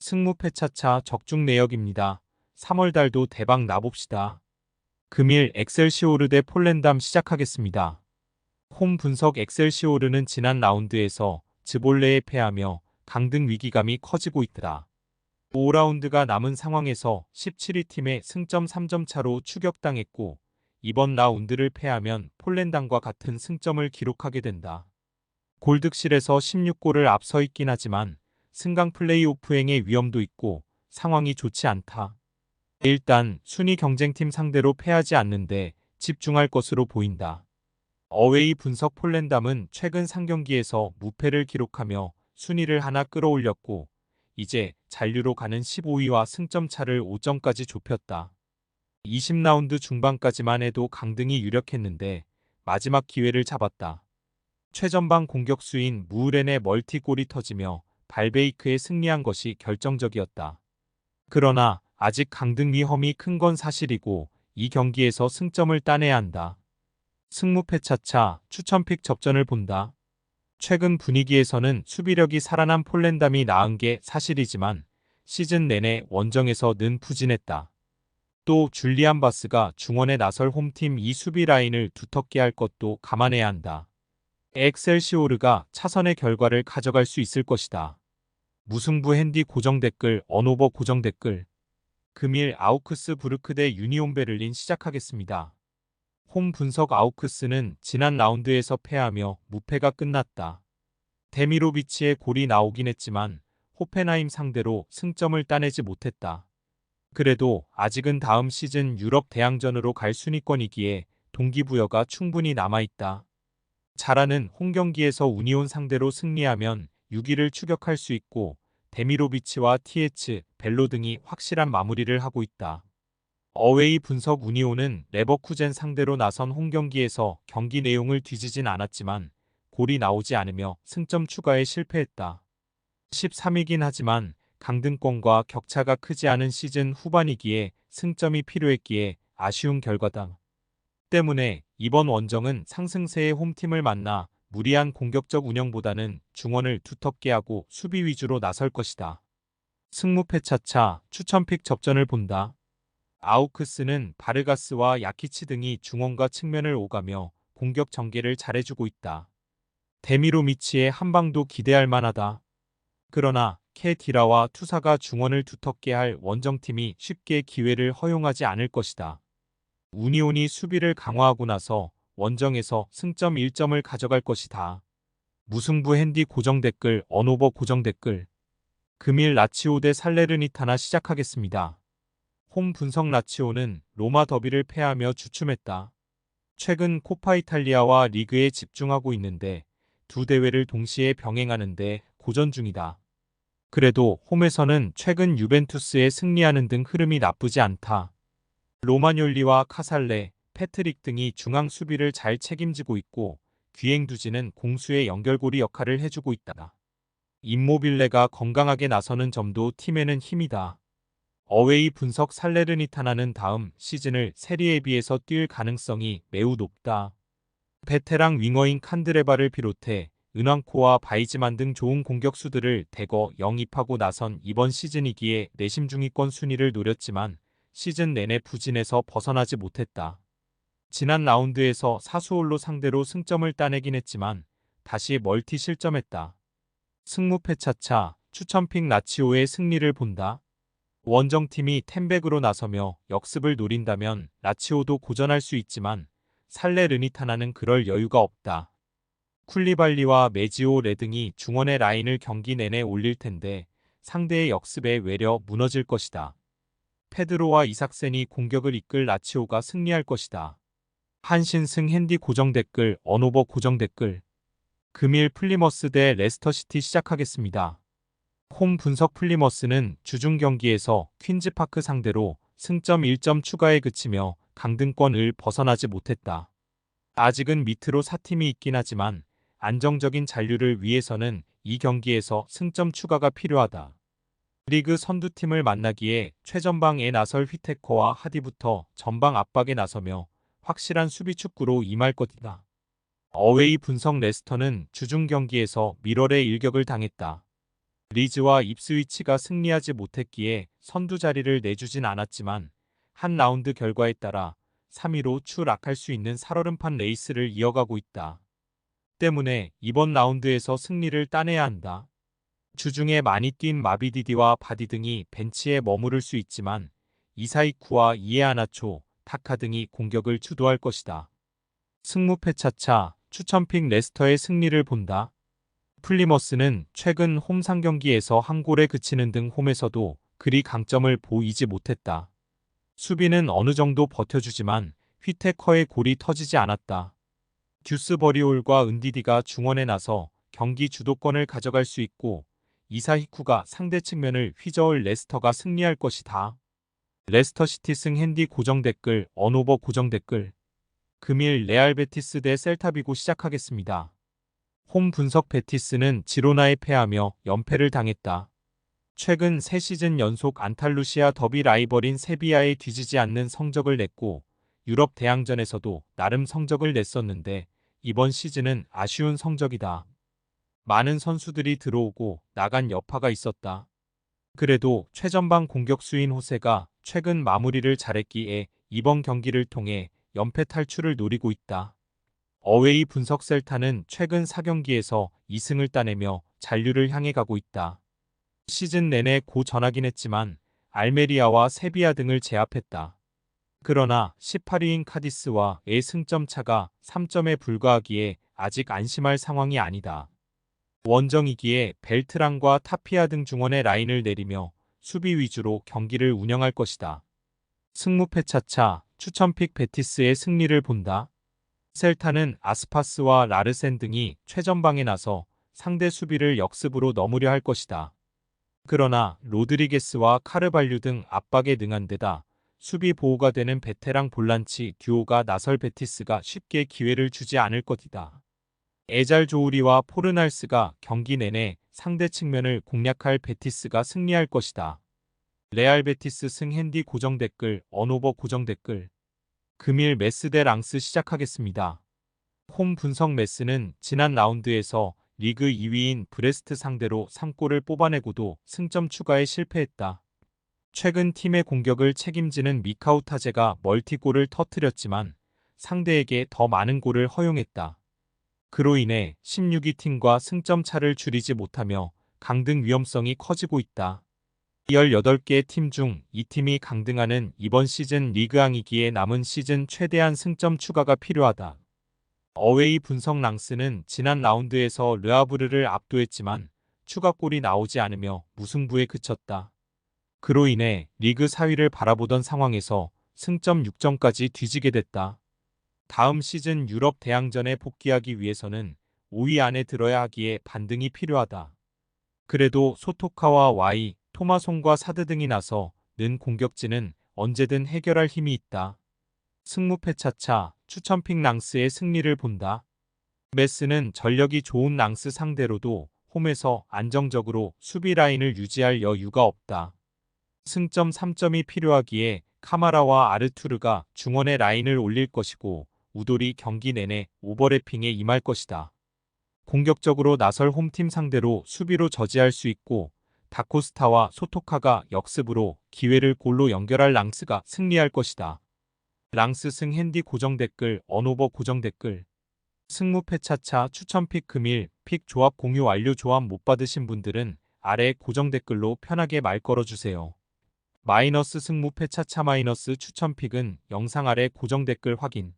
승무패차차 적중 내역입니다. 3월달도 대박 나봅시다. 금일 엑셀시오르 대 폴랜담 시작하겠습니다. 홈 분석 엑셀시오르는 지난 라운드에서 즈볼레에 패하며 강등 위기감이 커지고 있다. 5라운드가 남은 상황에서 17위 팀의 승점 3점 차로 추격당했고 이번 라운드를 패하면 폴랜담과 같은 승점을 기록하게 된다. 골득실에서 16골을 앞서 있긴 하지만 승강 플레이오프행의 위험도 있고 상황이 좋지 않다. 일단 순위 경쟁팀 상대로 패하지 않는데 집중할 것으로 보인다. 어웨이 분석 폴랜담은 최근 3경기에서 무패를 기록하며 순위를 하나 끌어올렸고 이제 잔류로 가는 15위와 승점 차를 5점까지 좁혔다. 20라운드 중반까지만 해도 강등이 유력했는데 마지막 기회를 잡았다. 최전방 공격수인 무흐렌의 멀티골이 터지며 발베이크에 승리한 것이 결정적이었다. 그러나 아직 강등 위험이 큰 건 사실이고 이 경기에서 승점을 따내야 한다. 승무패차차 추천픽 접전을 본다. 최근 분위기에서는 수비력이 살아난 폴랜담이 나은 게 사실이지만 시즌 내내 원정에서 는 부진했다. 또 줄리안 바스가 중원에 나설 홈팀 이 수비 라인을 두텁게 할 것도 감안해야 한다. 엑셀시오르가 차선의 결과를 가져갈 수 있을 것이다. 무승부 핸디 고정 댓글 언오버 고정 댓글 금일 아우크스부르크 대 유니온 베를린 시작하겠습니다. 홈 분석 아우크스는 지난 라운드에서 패하며 무패가 끝났다. 데미로비치의 골이 나오긴 했지만 호펜하임 상대로 승점을 따내지 못했다. 그래도 아직은 다음 시즌 유럽 대항전으로 갈 순위권이기에 동기부여가 충분히 남아있다. 잘하는 홈경기에서 우니온 상대로 승리하면 6위를 추격할 수 있고 데미로비치와 TH, 벨로 등이 확실한 마무리를 하고 있다. 어웨이 분석 우니온은 레버쿠젠 상대로 나선 홈경기에서 경기 내용을 뒤지진 않았지만 골이 나오지 않으며 승점 추가에 실패했다. 13위긴 하지만 강등권과 격차가 크지 않은 시즌 후반이기에 승점이 필요했기에 아쉬운 결과다. 때문에 이번 원정은 상승세의 홈팀을 만나 무리한 공격적 운영보다는 중원을 두텁게 하고 수비 위주로 나설 것이다. 승무패차차 추천픽 접전을 본다. 아우크스는 바르가스와 야키치 등이 중원과 측면을 오가며 공격 전개를 잘해주고 있다. 데미로미치의 한방도 기대할 만하다. 그러나 케디라와 투사가 중원을 두텁게 할 원정팀이 쉽게 기회를 허용하지 않을 것이다. 우니온이 수비를 강화하고 나서 원정에서 승점 1점을 가져갈 것이다. 무승부 핸디 고정 댓글 언오버 고정 댓글 금일 라치오 대 살레르니타나 시작하겠습니다. 홈 분석 라치오는 로마 더비를 패하며 주춤했다. 최근 코파 이탈리아와 리그에 집중하고 있는데 두 대회를 동시에 병행하는데 고전 중이다. 그래도 홈에서는 최근 유벤투스에 승리하는 등 흐름이 나쁘지 않다. 로마뇰리와 카살레, 패트릭 등이 중앙 수비를 잘 책임지고 있고 귀행두지는 공수의 연결고리 역할을 해주고 있다. 임모빌레가 건강하게 나서는 점도 팀에는 힘이다. 어웨이 분석 살레르니타나는 다음 시즌을 세리에비에서 뛸 가능성이 매우 높다. 베테랑 윙어인 칸드레바를 비롯해 은왕코와 바이즈만 등 좋은 공격수들을 대거 영입하고 나선 이번 시즌이기에 내심 중위권 순위를 노렸지만 시즌 내내 부진에서 벗어나지 못했다. 지난 라운드에서 사수올로 상대로 승점을 따내긴 했지만 다시 멀티 실점했다. 승무패차차 추천픽 라치오의 승리를 본다. 원정팀이 텐백으로 나서며 역습을 노린다면 라치오도 고전할 수 있지만 살레르니타나는 그럴 여유가 없다. 쿨리발리와 메지오 레등이 중원의 라인을 경기 내내 올릴 텐데 상대의 역습에 외려 무너질 것이다. 페드로와 이삭센이 공격을 이끌 라치오가 승리할 것이다. 한신승 핸디 고정 댓글 언오버 고정 댓글 금일 플리머스 대 레스터시티 시작하겠습니다. 홈 분석 플리머스는 주중 경기에서 퀸즈파크 상대로 승점 1점 추가에 그치며 강등권을 벗어나지 못했다. 아직은 밑으로 4팀이 있긴 하지만 안정적인 잔류를 위해서는 이 경기에서 승점 추가가 필요하다. 리그 선두팀을 만나기에 최전방에 나설 휘테커와 하디부터 전방 압박에 나서며 확실한 수비 축구로 임할 것이다. 어웨이 분석 레스터는 주중 경기에서 미럴의 일격을 당했다. 리즈와 입스위치가 승리하지 못했기에 선두 자리를 내주진 않았지만 한 라운드 결과에 따라 3위로 추락할 수 있는 살얼음판 레이스를 이어가고 있다. 때문에 이번 라운드에서 승리를 따내야 한다. 주중에 많이 뛴 마비디디와 바디 등이 벤치에 머무를 수 있지만 이사이쿠와 이에아나초, 타카 등이 공격을 주도할 것이다. 승무패 차차 추천픽 레스터의 승리를 본다. 플리머스는 최근 홈 3경기에서 한 골에 그치는 등 홈에서도 그리 강점을 보이지 못했다. 수비는 어느 정도 버텨주지만 휘테커의 골이 터지지 않았다. 듀스 버리올과 은디디가 중원에 나서 경기 주도권을 가져갈 수 있고 이사히쿠가 상대 측면을 휘저을 레스터가 승리할 것이다. 레스터시티 승 핸디 고정 댓글 언오버 고정 댓글 금일 레알 베티스 대 셀타비고 시작하겠습니다. 홈 분석 베티스는 지로나에 패하며 연패를 당했다. 최근 3시즌 연속 안탈루시아 더비 라이벌인 세비야에 뒤지지 않는 성적을 냈고 유럽 대항전에서도 나름 성적을 냈었는데 이번 시즌은 아쉬운 성적이다. 많은 선수들이 들어오고 나간 여파가 있었다. 그래도 최전방 공격수인 호세가 최근 마무리를 잘했기에 이번 경기를 통해 연패 탈출을 노리고 있다. 어웨이 분석 셀타는 최근 4경기에서 2승을 따내며 잔류를 향해 가고 있다. 시즌 내내 고전하긴 했지만 알메리아와 세비야 등을 제압했다. 그러나 18위인 카디스와의 승점 차가 3점에 불과하기에 아직 안심할 상황이 아니다. 원정이기에 벨트랑과 타피아 등 중원의 라인을 내리며 수비 위주로 경기를 운영할 것이다. 승무패 차차 추천픽 베티스의 승리를 본다. 셀타는 아스파스와 라르센 등이 최전방에 나서 상대 수비를 역습으로 넘으려 할 것이다. 그러나 로드리게스와 카르발류 등 압박에 능한 데다 수비 보호가 되는 베테랑 볼란치 듀오가 나설 베티스가 쉽게 기회를 주지 않을 것이다. 에잘 조우리와 포르날스가 경기 내내 상대 측면을 공략할 베티스가 승리할 것이다. 레알 베티스 승 핸디 고정 댓글 언오버 고정 댓글 금일 메스 대 랑스 시작하겠습니다. 홈 분석 메스는 지난 라운드에서 리그 2위인 브레스트 상대로 3골을 뽑아내고도 승점 추가에 실패했다. 최근 팀의 공격을 책임지는 미카우 타제가 멀티골을 터뜨렸지만 상대에게 더 많은 골을 허용했다. 그로 인해 16위 팀과 승점 차를 줄이지 못하며 강등 위험성이 커지고 있다. 18개 팀 중 2팀이 강등하는 이번 시즌 리그왕이기에 남은 시즌 최대한 승점 추가가 필요하다. 어웨이 분석 랑스는 지난 라운드에서 르아브르를 압도했지만 추가골이 나오지 않으며 무승부에 그쳤다. 그로 인해 리그 4위를 바라보던 상황에서 승점 6점까지 뒤지게 됐다. 다음 시즌 유럽 대항전에 복귀하기 위해서는 5위 안에 들어야 하기에 반등이 필요하다. 그래도 소토카와 와이, 토마송과 사드 등이 나서 는 공격진은 언제든 해결할 힘이 있다. 승무패 차차 추천픽 랑스의 승리를 본다. 메스는 전력이 좋은 랑스 상대로도 홈에서 안정적으로 수비 라인을 유지할 여유가 없다. 승점 3점이 필요하기에 카마라와 아르투르가 중원의 라인을 올릴 것이고 우돌이 경기 내내 오버래핑에 임할 것이다. 공격적으로 나설 홈팀 상대로 수비로 저지할 수 있고 다코스타와 소토카가 역습으로 기회를 골로 연결할 랑스가 승리할 것이다. 랑스 승 핸디 고정 댓글 언오버 고정 댓글 승무패 차차 추천픽 금일 픽 조합 공유 완료. 조합 못 받으신 분들은 아래 고정 댓글로 편하게 말 걸어주세요. 마이너스 승무패 차차 마이너스 추천픽은 영상 아래 고정 댓글 확인.